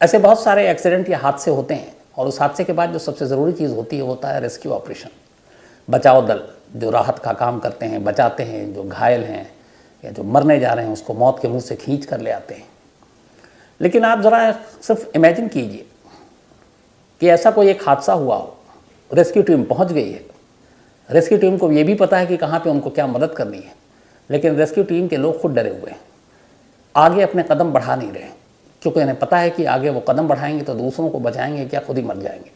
ऐसे बहुत सारे एक्सीडेंट या हादसे होते हैं और उस हादसे के बाद जो सबसे ज़रूरी चीज़ होती है वो होता है रेस्क्यू ऑपरेशन। बचाव दल जो राहत का काम करते हैं, बचाते हैं, जो घायल हैं या जो मरने जा रहे हैं उसको मौत के मुंह से खींच कर ले आते हैं। लेकिन आप ज़रा सिर्फ इमेजिन कीजिए कि ऐसा कोई एक हादसा हुआ हो, रेस्क्यू टीम पहुंच गई है, रेस्क्यू टीम को ये भी पता है कि कहाँ पे उनको क्या मदद करनी है, लेकिन रेस्क्यू टीम के लोग खुद डरे हुए हैं, आगे अपने कदम बढ़ा नहीं रहे, क्योंकि इन्हें पता है कि आगे वो कदम बढ़ाएंगे तो दूसरों को बचाएंगे क्या, खुद ही मर जाएंगे।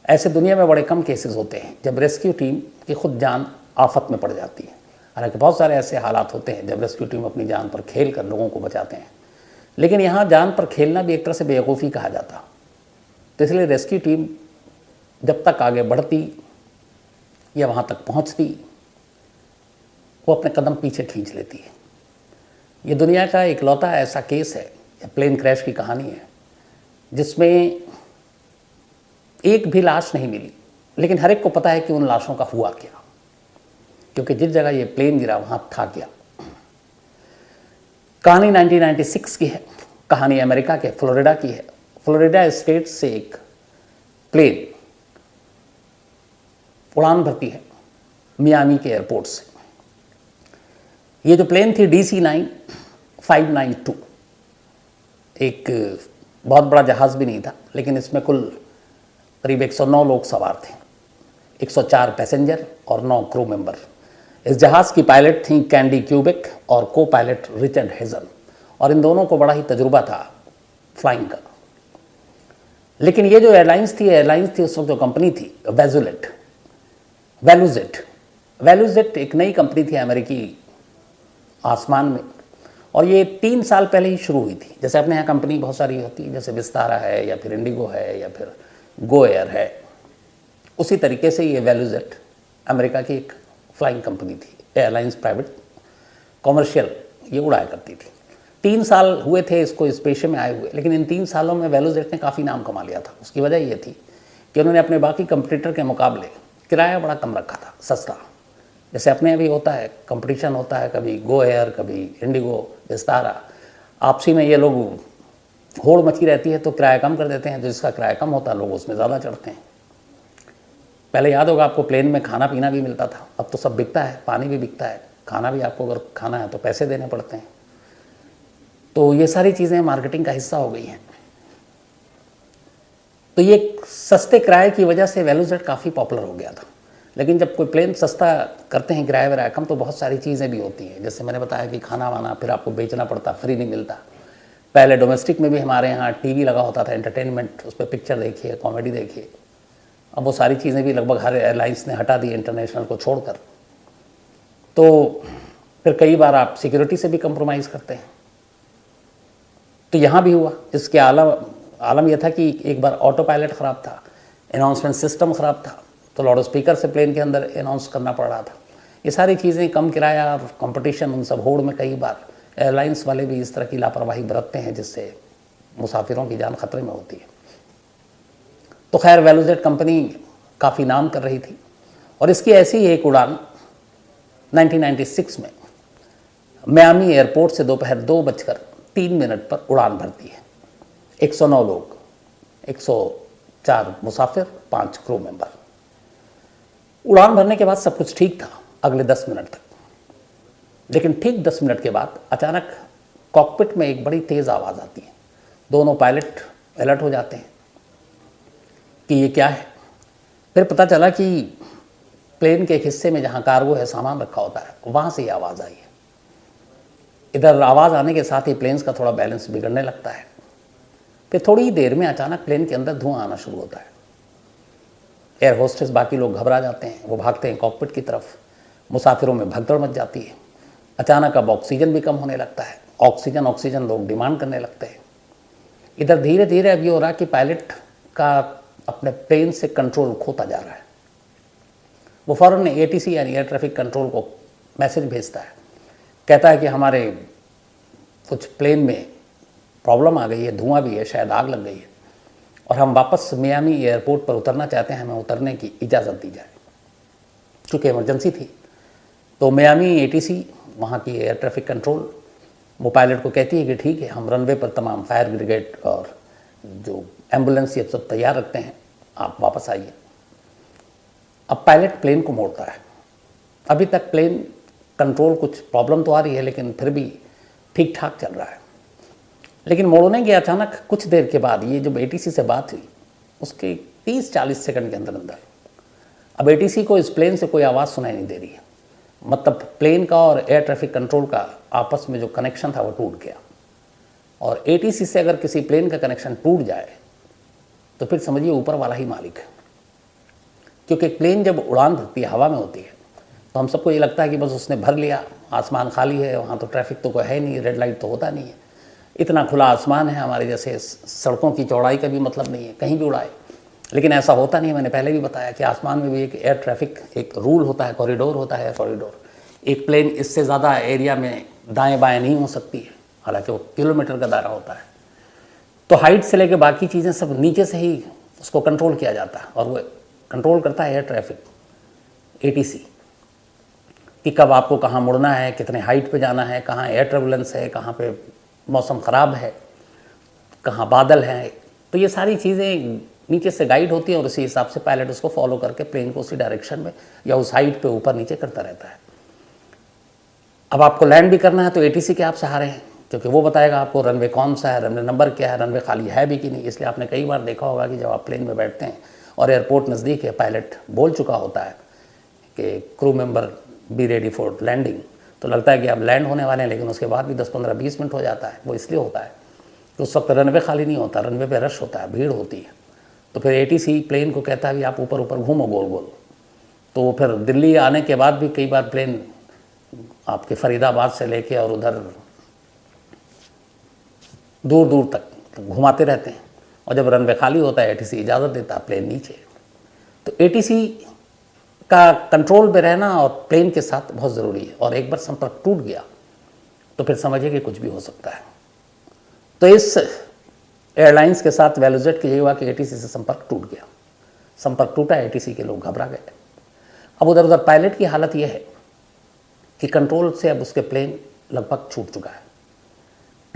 ऐसे दुनिया में बड़े कम केसेस होते हैं जब रेस्क्यू टीम की खुद जान आफत में पड़ जाती है। हालांकि बहुत सारे ऐसे हालात होते हैं जब रेस्क्यू टीम अपनी जान पर खेल कर लोगों को बचाते हैं, लेकिन यहाँ जान पर खेलना भी एक तरह से बेवकूफ़ी कहा जाता। तो इसलिए रेस्क्यू टीम जब तक आगे बढ़ती या वहाँ तक पहुँचती, वो अपने कदम पीछे खींच लेती है। ये दुनिया का इकलौता ऐसा केस है, प्लेन क्रैश की कहानी है, जिसमें एक भी लाश नहीं मिली, लेकिन हर एक को पता है कि उन लाशों का हुआ क्या, क्योंकि जिस जगह ये प्लेन गिरा वहाँ था क्या। कहानी 1996 की है, कहानी अमेरिका के फ्लोरिडा की है। फ्लोरिडा स्टेट से एक प्लेन उड़ान भरती है मियामी के एयरपोर्ट से। ये जो प्लेन थी DC-9 592, एक बहुत बड़ा जहाज़ भी नहीं था, लेकिन इसमें कुल करीब 109 लोग सवार थे, 104 पैसेंजर और 9 क्रू मेंबर। इस जहाज़ की पायलट थी कैंडी क्यूबिक और को पायलट रिचर्ड हेजन, और इन दोनों को बड़ा ही तजुर्बा था फ्लाइंग का। लेकिन ये जो एयरलाइंस थी उस वक्त जो कंपनी थी वैल्यूजेट एक नई कंपनी थी अमेरिकी आसमान में, और ये 3 साल पहले ही शुरू हुई थी। जैसे अपने यहाँ कंपनी बहुत सारी होती है, जैसे विस्तारा है या फिर इंडिगो है या फिर गो एयर है, उसी तरीके से ये वैल्यूजेट अमेरिका की एक फ्लाइंग कंपनी थी, एयरलाइंस प्राइवेट कॉमर्शियल ये उड़ाया करती थी। 3 साल हुए थे इसको इस पेशे में आए हुए, लेकिन इन 3 सालों में वैल्यूजेट ने काफ़ी नाम कमा लिया था। उसकी वजह ये थी कि उन्होंने अपने बाकी कंपटीटर के मुकाबले किराया बड़ा कम रखा था, सस्ता। जैसे अपने अभी होता है कंपटीशन होता है, कभी गो एयर, कभी इंडिगो, विस्तारा, आपसी में ये लोग होड़ मची रहती है तो किराया कम कर देते हैं, तो जिसका किराया कम होता है लोग उसमें ज़्यादा चढ़ते हैं। पहले याद होगा आपको प्लेन में खाना पीना भी मिलता था, अब तो सब बिकता है, पानी भी बिकता है, खाना भी आपको अगर खाना है तो पैसे देने पड़ते हैं। तो ये सारी चीज़ें मार्केटिंग का हिस्सा हो गई हैं। तो ये सस्ते किराए की वजह से वैल्यूजेट काफ़ी पॉपुलर हो गया था। लेकिन जब कोई प्लेन सस्ता करते हैं, किराया वराया कम, तो बहुत सारी चीज़ें भी होती हैं। जैसे मैंने बताया कि खाना वाना फिर आपको बेचना पड़ता, फ्री नहीं मिलता। पहले डोमेस्टिक में भी हमारे यहाँ टीवी लगा होता था, एंटरटेनमेंट, उस पर पिक्चर देखिए, कॉमेडी देखिए। अब वो सारी चीज़ें भी लगभग हर एयरलाइंस ने हटा दी इंटरनेशनल को छोड़कर। तो फिर कई बार आप सिक्योरिटी से भी कंप्रोमाइज़ करते हैं। तो यहाँ भी हुआ। इसके आलम यह था कि एक बार ऑटो पायलट ख़राब था, अनाउंसमेंट सिस्टम ख़राब था, तो लाउड स्पीकर से प्लेन के अंदर अनाउंस करना पड़ रहा था। ये सारी चीज़ें, कम किराया और कंपटीशन, उन सब होड़ में कई बार एयरलाइंस वाले भी इस तरह की लापरवाही बरतते हैं जिससे मुसाफिरों की जान खतरे में होती है। तो खैर वैल्यूजेट कंपनी काफ़ी नाम कर रही थी, और इसकी ऐसी ही एक उड़ान 1996 में मियामी एयरपोर्ट से दोपहर 2:03 पर उड़ान भरती है। 109 लोग, 104 मुसाफिर, 5 क्रू मेंबर। उड़ान भरने के बाद सब कुछ ठीक था अगले 10 मिनट तक, लेकिन ठीक 10 मिनट के बाद अचानक कॉकपिट में एक बड़ी तेज़ आवाज़ आती है। दोनों पायलट अलर्ट हो जाते हैं कि ये क्या है। फिर पता चला कि प्लेन के एक हिस्से में जहाँ कार्गो है, सामान रखा होता है, वहाँ से ये आवाज़ आई है। इधर आवाज़ आने के साथ ही प्लेन्स का थोड़ा बैलेंस बिगड़ने लगता है। फिर थोड़ी ही देर में अचानक प्लेन के अंदर धुआं आना शुरू होता है। एयर होस्टेस, बाकी लोग घबरा जाते हैं, वो भागते हैं कॉकपिट की तरफ। मुसाफिरों में भगदड़ मच जाती है। अचानक अब ऑक्सीजन भी कम होने लगता है। ऑक्सीजन लोग डिमांड करने लगते हैं। इधर धीरे धीरे अब ये हो रहा है कि पायलट का अपने प्लेन से कंट्रोल खोता जा रहा है। वो फ़ौरन ATC यानी एयर ट्रैफिक कंट्रोल को मैसेज भेजता है, कहता है कि हमारे कुछ प्लेन में प्रॉब्लम आ गई है, धुआं भी है, शायद आग लग गई है, और हम वापस मियामी एयरपोर्ट पर उतरना चाहते हैं, हमें उतरने की इजाज़त दी जाए। चूँकि इमरजेंसी थी तो मियामी ATC, वहाँ की एयर ट्रैफिक कंट्रोल, वो पायलट को कहती है कि ठीक है, हम रनवे पर तमाम फायर ब्रिगेड और जो एम्बुलेंस ये सब तैयार रखते हैं, आप वापस आइए। अब पायलट प्लेन को मोड़ता है। अभी तक प्लेन कंट्रोल कुछ प्रॉब्लम तो आ रही है, लेकिन फिर भी ठीक ठाक चल रहा है। लेकिन मोड़ने के अचानक कुछ देर के बाद ये जब एटीसी से बात हुई, उसके 30-40 सेकंड के अंदर अंदर अब एटीसी को इस प्लेन से कोई आवाज़ सुनाई नहीं दे रही है। मतलब प्लेन का और एयर ट्रैफिक कंट्रोल का आपस में जो कनेक्शन था वो टूट गया। और एटीसी से अगर किसी प्लेन का कनेक्शन टूट जाए तो फिर समझिए ऊपर वाला ही मालिक है। क्योंकि प्लेन जब उड़ान भरती है, हवा में होती है, तो हम सबको ये लगता है कि बस उसने भर लिया, आसमान खाली है, वहाँ तो ट्रैफिक तो कोई है नहीं, रेड लाइट तो होता नहीं है, इतना खुला आसमान है, हमारे जैसे सड़कों की चौड़ाई का भी मतलब नहीं है, कहीं भी उड़ाए। लेकिन ऐसा होता नहीं है। मैंने पहले भी बताया कि आसमान में भी एक एयर ट्रैफिक एक रूल होता है, कॉरिडोर होता है, कॉरिडोर। एक प्लेन इससे ज़्यादा एरिया में दाएं बाएं नहीं हो सकती है, हालांकि वो किलोमीटर का दायरा होता है। तो हाइट से लेकर बाकी चीज़ें सब नीचे से ही उसको कंट्रोल किया जाता है, और वो कंट्रोल करता है एयर ट्रैफिक, एटीसी, कि कब आपको कहाँ मुड़ना है, कितने हाइट पे जाना है, कहाँ एयर टर्बुलेंस है, कहाँ पे मौसम ख़राब है, कहाँ बादल हैं। तो ये सारी चीज़ें नीचे से गाइड होती हैं और उसी हिसाब से पायलट उसको फॉलो करके प्लेन को उसी डायरेक्शन में या उस हाइट पे ऊपर नीचे करता रहता है। अब आपको लैंड भी करना है तो एटीसी के आप सहारे हैं, क्योंकि वो बताएगा आपको रनवे कौन सा है, रनवे नंबर क्या है, रनवे खाली है भी कि नहीं। इसलिए आपने कई बार देखा होगा कि जब आप प्लेन में बैठते हैं और एयरपोर्ट नज़दीक है, पायलट बोल चुका होता है कि crew member be ready for landing, तो लगता है कि आप लैंड होने वाले हैं, लेकिन उसके बाद भी 10-15-20 मिनट हो जाता है। वो इसलिए होता है कि उस वक्त रनवे खाली नहीं होता, रनवे पे रश होता है, भीड़ होती है। तो फिर एटीसी प्लेन को कहता है कि आप ऊपर ऊपर घूमो गोल गोल। तो वो फिर दिल्ली आने के बाद भी कई बार प्लेन आपके फरीदाबाद से लेके और उधर दूर दूर तक घुमाते रहते हैं, और जब रनवे खाली होता है एटीसी इजाज़त देता है प्लेन नीचे। तो एटीसी का कंट्रोल में रहना और प्लेन के साथ बहुत ज़रूरी है, और एक बार संपर्क टूट गया तो फिर समझिए कि कुछ भी हो सकता है। तो इस एयरलाइंस के साथ वैलोजेट के ये हुआ कि एटीसी से संपर्क टूट गया। संपर्क टूटा, एटीसी के लोग घबरा गए। अब उधर उधर पायलट की हालत यह है कि कंट्रोल से अब उसके प्लेन लगभग छूट चुका है,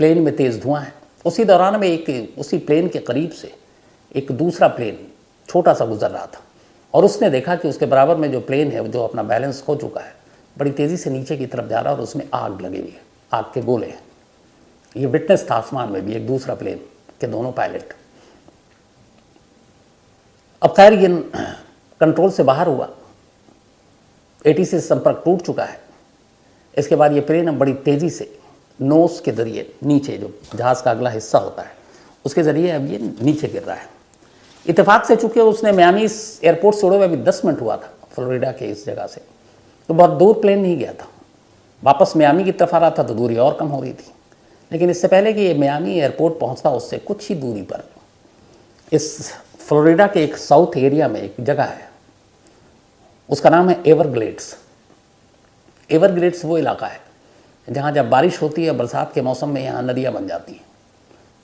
प्लेन में तेज़ धुआं है। उसी दौरान में उसी प्लेन के करीब से एक दूसरा प्लेन छोटा सा गुजर रहा था, और उसने देखा कि उसके बराबर में जो प्लेन है जो अपना बैलेंस खो चुका है, बड़ी तेज़ी से नीचे की तरफ जा रहा है और उसमें आग लगी हुई है, आग के गोले हैं। ये विटनेस था आसमान में भी एक दूसरा प्लेन के दोनों पायलट। अब खैर ये कंट्रोल से बाहर हुआ, एटीसी से संपर्क टूट चुका है। इसके बाद ये प्लेन अब बड़ी तेज़ी से नोस के जरिए नीचे, जो जहाज़ का अगला हिस्सा होता है उसके ज़रिए अब ये नीचे गिर रहा है। इत्तेफाक से चूँकि उसने मियामी एयरपोर्ट से उड़े हुए अभी 10 मिनट हुआ था फ्लोरिडा के इस जगह से, तो बहुत दूर प्लेन नहीं गया था, वापस मियामी की तरफ आ रहा था तो दूरी और कम हो रही थी। लेकिन इससे पहले कि ये मियामी एयरपोर्ट पहुंचता, उससे कुछ ही दूरी पर इस फ्लोरिडा के एक साउथ एरिया में एक जगह है, उसका नाम है एवरग्लेड्स। एवरग्लेड्स वो इलाका है जहाँ जब बारिश होती है, बरसात के मौसम में यहाँ नदियाँ बन जाती हैं,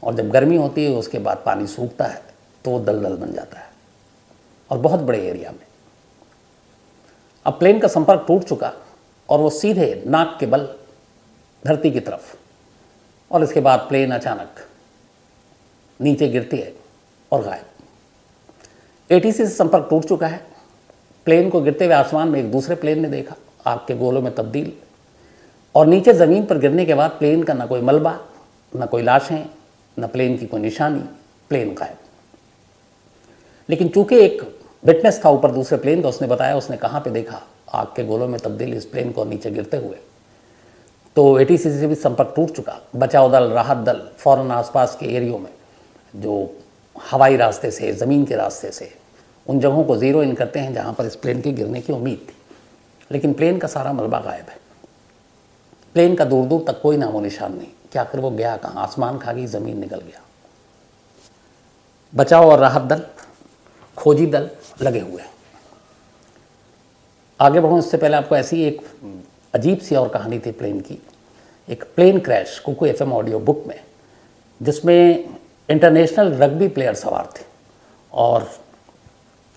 और जब गर्मी होती है उसके बाद पानी सूखता है तो वो दलदल बन जाता है, और बहुत बड़े एरिया में। अब प्लेन का संपर्क टूट चुका और वो सीधे नाक के बल धरती की तरफ, और इसके बाद प्लेन अचानक नीचे गिरती है और गायब। एटीसी से संपर्क टूट चुका है। प्लेन को गिरते हुए आसमान में एक दूसरे प्लेन ने देखा, आग के गोलों में तब्दील, और नीचे ज़मीन पर गिरने के बाद प्लेन का ना कोई मलबा, ना कोई लाशें, ना प्लेन की कोई निशानी, प्लेन गायब। लेकिन चूंकि एक विटनेस था ऊपर दूसरे प्लेन का, उसने बताया उसने कहाँ पे देखा आग के गोलों में तब्दील इस प्लेन को नीचे गिरते हुए। तो एटीसी से भी संपर्क टूट चुका। बचाव दल, राहत दल फ़ौरन आसपास के एरियो में जो हवाई रास्ते से, ज़मीन के रास्ते से, उन जगहों को ज़ीरो इन करते हैं जहाँ पर इस प्लेन के गिरने की उम्मीद थी। लेकिन प्लेन का सारा मलबा गायब है, प्लेन का दूर दूर तक कोई नामो निशान नहीं कि आखिर वो गया कहाँ। आसमान खा गई, ज़मीन निकल गया। बचाव और राहत दल, खोजी दल लगे हुए हैं। आगे बढ़ूँ इससे पहले आपको ऐसी एक अजीब सी और कहानी थी प्लेन की। एक plane crash Kuku FM audio book में, जिसमें इंटरनेशनल रग्बी प्लेयर सवार थे, और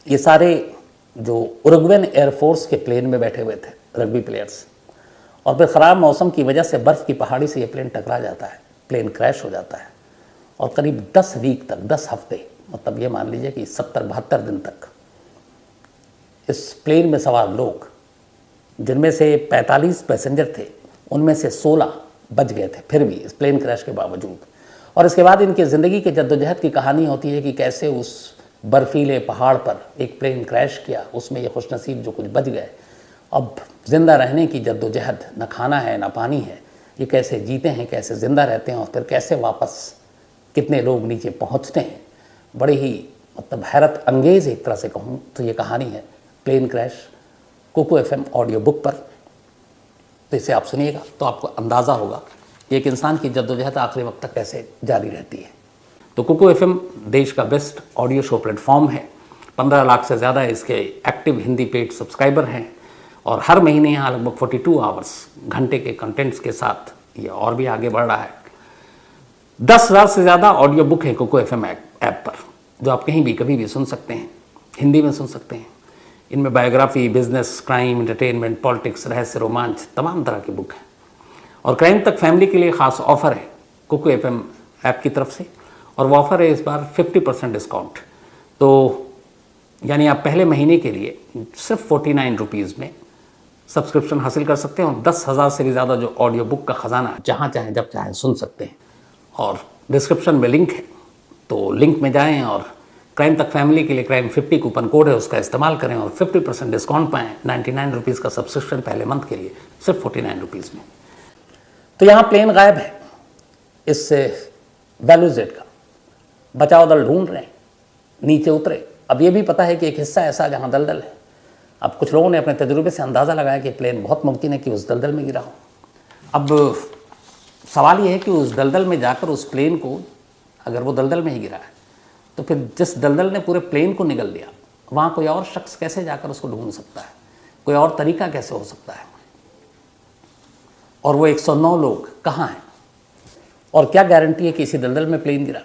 ये सारे जो उरुग्वेन एयरफोर्स के प्लेन में बैठे हुए थे रग्बी प्लेयर्स, और फिर ख़राब मौसम की वजह से बर्फ़ की पहाड़ी से ये प्लेन टकरा जाता है, प्लेन क्रैश हो जाता है। और करीब 10 वीक तक, 10 हफ्ते, मतलब ये मान लीजिए कि 70-72 दिन तक इस प्लेन में सवार लोग, जिनमें से 45 पैसेंजर थे, उनमें से 16 बच गए थे फिर भी इस प्लेन क्रैश के बावजूद। और इसके बाद इनकी ज़िंदगी के जद्दोजहद की कहानी होती है कि कैसे उस बर्फीले पहाड़ पर एक प्लेन क्रैश किया, उसमें ये खुशनसीब जो कुछ बच गए, अब ज़िंदा रहने की जद्दोजहद, न खाना है न पानी है, ये कैसे जीते हैं, कैसे ज़िंदा रहते हैं और फिर कैसे वापस कितने लोग नीचे पहुंचते हैं। बड़े ही मतलब हैरत अंगेज़ एक तरह से कहूँ तो ये कहानी है plane crash, Kuku FM audio book पर। तो इसे आप सुनिएगा तो आपको अंदाज़ा होगा कि एक इंसान की जद्दोजहद आखिरी वक्त तक कैसे जारी रहती है। तो कोको FM देश का बेस्ट ऑडियो शो प्लेटफॉर्म है। 15 लाख से ज़्यादा इसके एक्टिव हिंदी पेड सब्सक्राइबर हैं और हर महीने यहाँ लगभग 42 आवर्स घंटे के कंटेंट्स के साथ ये और भी आगे बढ़ रहा है। 10,000 से ज़्यादा ऑडियो बुक है कोको FM ऐप पर, जो आप कहीं भी कभी भी सुन सकते हैं, हिंदी में सुन सकते हैं। इनमें biography, business, crime, entertainment, politics, रहस्य, रोमांच, तमाम तरह की बुक हैं। और क्राइम तक फैमिली के लिए ख़ास ऑफ़र है कोको FM ऐप की तरफ से, और वो ऑफ़र है इस बार 50% डिस्काउंट। तो यानी आप पहले महीने के लिए सिर्फ 49 रुपीज़ में सब्सक्रिप्शन हासिल कर सकते हैं और 10,000 से भी ज़्यादा जो ऑडियो बुक का ख़जाना जहाँ चाहें जब चाहें सुन सकते हैं। और डिस्क्रिप्शन में लिंक है, तो लिंक में जाएं और क्राइम तक फैमिली के लिए क्राइम 50 कूपन कोड है, उसका इस्तेमाल करें और 50% डिस्काउंट पाएँ। 99 रुपीज़ का सब्सक्रिप्शन पहले मंथ के लिए सिर्फ 49 रुपीज़ में। तो यहाँ प्लेन गायब है इस वैल्यूजेड का, बचाव दल ढूंढ रहे हैं, नीचे उतरे। अब ये भी पता है कि एक हिस्सा ऐसा जहाँ दलदल है। अब कुछ लोगों ने अपने तजुर्बे से अंदाज़ा लगाया कि प्लेन बहुत मुमकिन है कि उस दलदल में गिरा हो। अब सवाल ये है कि उस दलदल में जाकर उस प्लेन को, अगर वो दलदल में ही गिरा है, तो फिर जिस दलदल ने पूरे प्लेन को निगल लिया, वहाँ कोई और शख्स कैसे जाकर उसको ढूंढ सकता है, कोई और तरीका कैसे हो सकता है, और वो 109 लोग कहाँ हैं, और क्या गारंटी है कि इसी दलदल में प्लेन गिरा।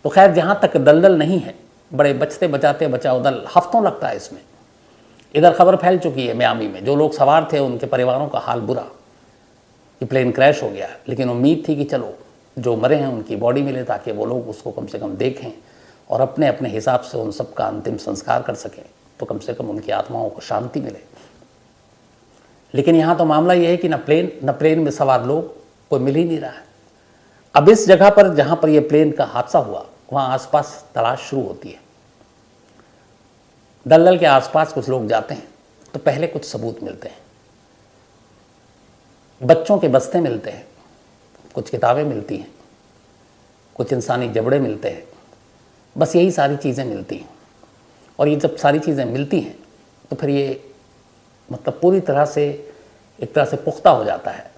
तो खैर, जहाँ तक दलदल नहीं है, बड़े बचते बचाते बचाव दल हफ्तों लगता है इसमें। इधर खबर फैल चुकी है मियामी में, जो लोग सवार थे उनके परिवारों का हाल बुरा कि प्लेन क्रैश हो गया, लेकिन उम्मीद थी कि चलो जो मरे हैं उनकी बॉडी मिले ताकि वो लोग उसको कम से कम देखें और अपने अपने हिसाब से उन सब का अंतिम संस्कार कर सकें, तो कम से कम उनकी आत्माओं को शांति मिले। लेकिन यहाँ तो मामला ये है कि न प्लेन में सवार लोग कोई मिल ही नहीं रहा है। अब इस जगह पर जहाँ पर यह प्लेन का हादसा हुआ, वहाँ आसपास तलाश शुरू होती है। दलदल के आसपास कुछ लोग जाते हैं तो पहले कुछ सबूत मिलते हैं, बच्चों के बस्ते मिलते हैं, कुछ किताबें मिलती हैं, कुछ इंसानी जबड़े मिलते हैं, बस यही सारी चीज़ें मिलती हैं। और ये जब सारी चीज़ें मिलती हैं तो फिर ये मतलब पूरी तरह से एक तरह से पुख्ता हो जाता है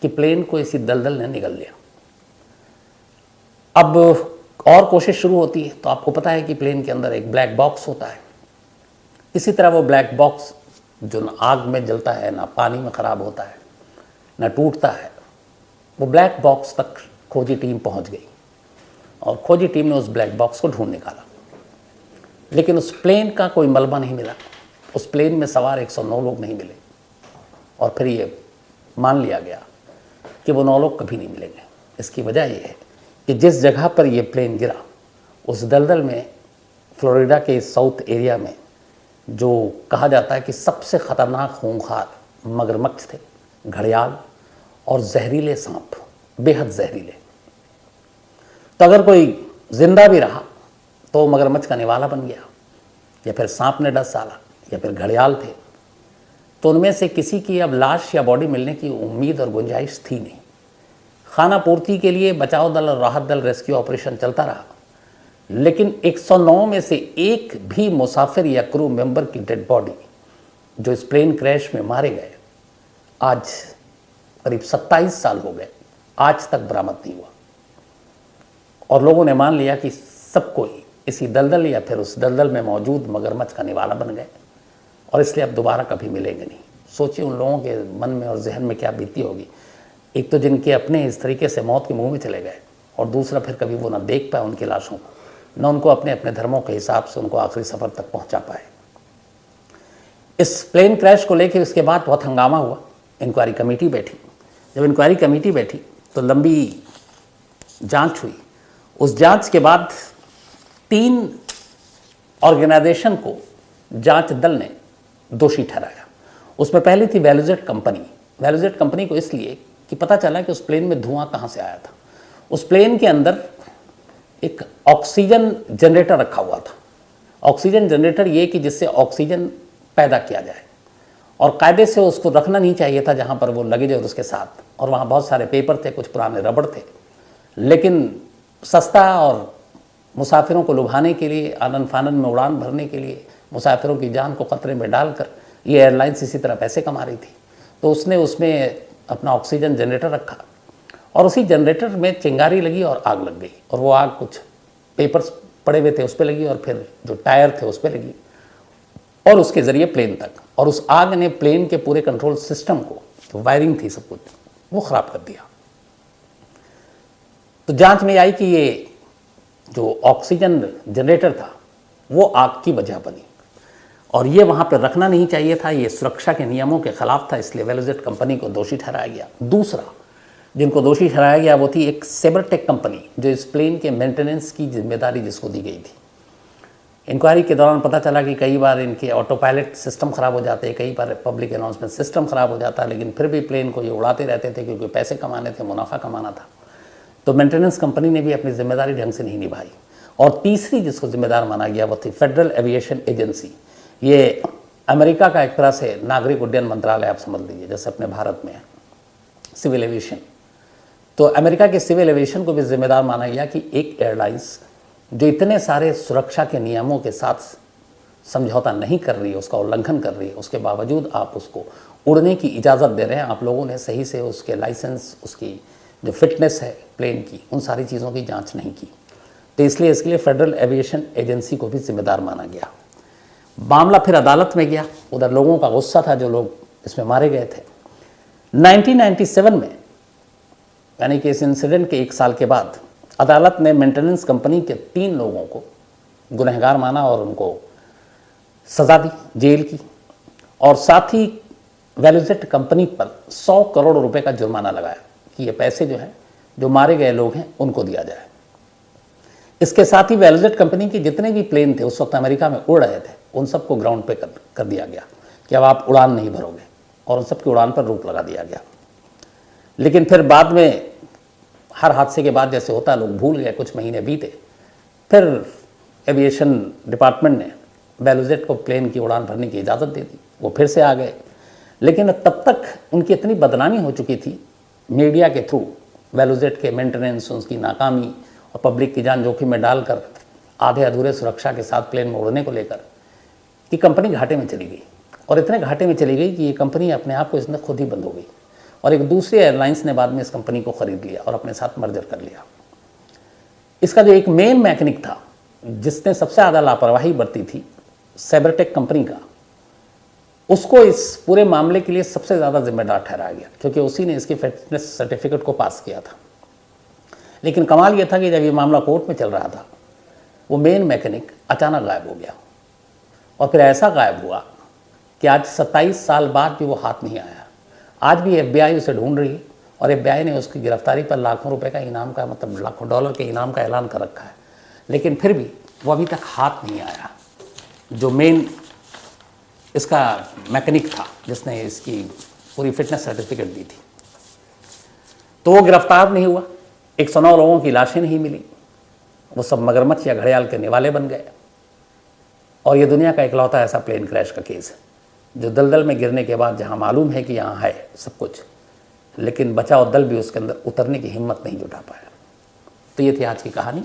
कि प्लेन को इसी दलदल ने निगल लिया। अब और कोशिश शुरू होती है, तो आपको पता है कि प्लेन के अंदर एक ब्लैक बॉक्स होता है। इसी तरह वो ब्लैक बॉक्स जो ना आग में जलता है, ना पानी में ख़राब होता है, ना टूटता है, वो ब्लैक बॉक्स तक खोजी टीम पहुंच गई और खोजी टीम ने उस ब्लैक बॉक्स को ढूंढ निकाला। लेकिन उस प्लेन का कोई मलबा नहीं मिला, उस प्लेन में सवार 109 लोग नहीं मिले। और फिर ये मान लिया गया कि वो 9 लोग कभी नहीं मिलेंगे। इसकी वजह ये है कि जिस जगह पर ये प्लेन गिरा, उस दलदल में फ्लोरिडा के साउथ एरिया में जो कहा जाता है कि सबसे ख़तरनाक खूंखार मगरमच्छ थे, घड़ियाल और जहरीले सांप, बेहद जहरीले। तो अगर कोई जिंदा भी रहा तो मगरमच्छ का निवाला बन गया, या फिर सांप ने डस डाला, या फिर घड़ियाल थे। तो उनमें से किसी की अब लाश या बॉडी मिलने की उम्मीद और गुंजाइश थी नहीं। खाना पूर्ति के लिए बचाव दल और राहत दल रेस्क्यू ऑपरेशन चलता रहा, लेकिन 109 में से एक भी मुसाफिर या क्रू मेंबर की डेड बॉडी जो इस प्लेन क्रैश में मारे गए, आज करीब 27 साल हो गए, आज तक बरामद नहीं हुआ। और लोगों ने मान लिया कि सब कोई इसी दलदल या फिर उस दलदल में मौजूद मगरमच्छ का निवाला बन गए और इसलिए अब दोबारा कभी मिलेंगे नहीं। सोचिए उन लोगों के मन में और जहन में क्या बीती होगी। एक तो जिनके अपने इस तरीके से मौत के मुंह में चले गए, और दूसरा फिर कभी वो ना देख पाए उनकी लाशों को, न उनको अपने अपने धर्मों के हिसाब से उनको आखिरी सफ़र तक पहुंचा पाए। इस प्लेन क्रैश को लेकर इसके बाद बहुत हंगामा हुआ इंक्वायरी कमेटी बैठी। जब इंक्वायरी कमेटी बैठी तो लंबी जांच हुई। उस जांच के बाद 3 ऑर्गेनाइजेशन को जांच दल ने दोषी ठहराया। उसमें पहली थी वैल्यूजेट कंपनी। वैल्यूजेट कंपनी को इसलिए कि पता चला कि उस प्लेन में धुआं कहाँ से आया था। उस प्लेन के अंदर एक ऑक्सीजन जनरेटर रखा हुआ था। ऑक्सीजन जनरेटर ये कि जिससे ऑक्सीजन पैदा किया जाए, और कायदे से उसको रखना नहीं चाहिए था जहाँ पर वो लगेज और उसके साथ, और वहाँ बहुत सारे पेपर थे, कुछ पुराने रबड़ थे। लेकिन सस्ता और मुसाफिरों को लुभाने के लिए, आनन फानन में उड़ान भरने के लिए, मुसाफिरों की जान को खतरे में डालकर ये एयरलाइंस इसी तरह पैसे कमा रही थी। तो उसने उसमें अपना ऑक्सीजन जनरेटर रखा और उसी जनरेटर में चिंगारी लगी और आग लग गई। और वो आग कुछ पेपर्स पड़े हुए थे उस पर लगी, और फिर जो टायर थे उस पर लगी, और उसके ज़रिए प्लेन तक। और उस आग ने प्लेन के पूरे कंट्रोल सिस्टम को, जो वायरिंग थी सब कुछ, वो ख़राब कर दिया। तो जांच में आई कि ये जो ऑक्सीजन जनरेटर था वो आग की वजह बनी, और ये वहाँ पर रखना नहीं चाहिए था। ये सुरक्षा के नियमों के खिलाफ था, इसलिए वैल्यूजेट कंपनी को दोषी ठहराया गया। दूसरा जिनको दोषी ठहराया गया वो थी एक सेबरटेक कंपनी, जो इस प्लेन के मेंटेनेंस की जिम्मेदारी जिसको दी गई थी। इंक्वायरी के दौरान पता चला कि कई बार इनके ऑटो पायलट सिस्टम ख़राब हो जाते, कई बार पब्लिक अनाउंसमेंट सिस्टम ख़राब हो जाता, लेकिन फिर भी प्लेन को ये उड़ाते रहते थे क्योंकि पैसे कमाने थे, मुनाफा कमाना था। तो मेंटेनेंस कंपनी ने भी अपनी जिम्मेदारी ढंग से नहीं निभाई। और तीसरी जिसको जिम्मेदार माना गया वो थी फेडरल एविएशन एजेंसी। ये अमेरिका का एक तरह से नागरिक उड्डयन मंत्रालय आप समझ लीजिए, जैसे अपने भारत में है सिविल एविएशन। तो अमेरिका के सिविल एविएशन को भी जिम्मेदार माना गया कि एक एयरलाइंस जो इतने सारे सुरक्षा के नियमों के साथ समझौता नहीं कर रही है, उसका उल्लंघन कर रही है, उसके बावजूद आप उसको उड़ने की इजाज़त दे रहे हैं। आप लोगों ने सही से उसके लाइसेंस, उसकी जो फिटनेस है प्लेन की, उन सारी चीज़ों की जांच नहीं की। तो इसलिए इसके लिए फेडरल एविएशन एजेंसी को भी जिम्मेदार माना गया। मामला फिर अदालत में गया। उधर लोगों का गुस्सा था, जो लोग इसमें मारे गए थे। 1997 में, यानी कि इस इंसिडेंट के 1 साल के बाद, अदालत ने मेंटेनेंस कंपनी के 3 लोगों को गुनहगार माना और उनको सज़ा दी जेल की, और साथ ही वैल्यूजेट कंपनी पर 100 करोड़ रुपए का जुर्माना लगाया कि ये पैसे जो है, जो मारे गए लोग हैं, उनको दिया जाए। इसके साथ ही वैल्यूजेट कंपनी के जितने भी प्लेन थे उस वक्त अमेरिका में उड़ रहे थे, उन सबको ग्राउंड पे कर दिया गया कि अब आप उड़ान नहीं भरोगे, और उन सबकी उड़ान पर रोक लगा दिया गया। लेकिन फिर बाद में हर हादसे के बाद जैसे होता है, लोग भूल गए, कुछ महीने बीते, फिर एविएशन डिपार्टमेंट ने वैल्यूजेट को प्लेन की उड़ान भरने की इजाज़त दे दी। वो फिर से आ गए, लेकिन तब तक उनकी इतनी बदनामी हो चुकी थी मीडिया के थ्रू, वैल्यूजेट के मेंटेनेंस, उसकी नाकामी और पब्लिक की जान जोखिम में डालकर आधे अधूरे सुरक्षा के साथ प्लेन में उड़ने को लेकर, कि कंपनी घाटे में चली गई। और इतने घाटे में चली गई कि ये कंपनी अपने आप को इसने खुद ही बंद हो गई, और एक दूसरी एयरलाइंस ने बाद में इस कंपनी को ख़रीद लिया और अपने साथ मर्जर कर लिया। इसका जो एक मेन मैकेनिक था जिसने सबसे ज़्यादा लापरवाही बरती थी, सेबरटेक कंपनी का, उसको इस पूरे मामले के लिए सबसे ज़्यादा जिम्मेदार ठहराया गया, क्योंकि उसी ने इसकी फिटनेस सर्टिफिकेट को पास किया था। लेकिन कमाल यह था कि जब ये मामला कोर्ट में चल रहा था, वो मेन मैकेनिक अचानक गायब हो गया, और फिर ऐसा गायब हुआ कि आज 27 साल बाद भी वो हाथ नहीं आया। आज भी FBI उसे ढूंढ रही है, और FBI ने उसकी गिरफ्तारी पर लाखों रुपए का इनाम का, मतलब लाखों डॉलर के इनाम का ऐलान कर रखा है, लेकिन फिर भी वो अभी तक हाथ नहीं आया, जो मेन इसका मैकेनिक था जिसने इसकी पूरी फिटनेस सर्टिफिकेट दी थी। तो वो गिरफ्तार नहीं हुआ, 109 लोगों की लाशें नहीं मिली, वो सब मगरमच्छ या घड़ियाल के निवाले बन गए। और ये दुनिया का इकलौता ऐसा प्लेन क्रैश का केस है जो दलदल में गिरने के बाद, जहाँ मालूम है कि यहाँ है सब कुछ, लेकिन बचाव दल भी उसके अंदर उतरने की हिम्मत नहीं जुटा पाया। तो ये थी आज की कहानी।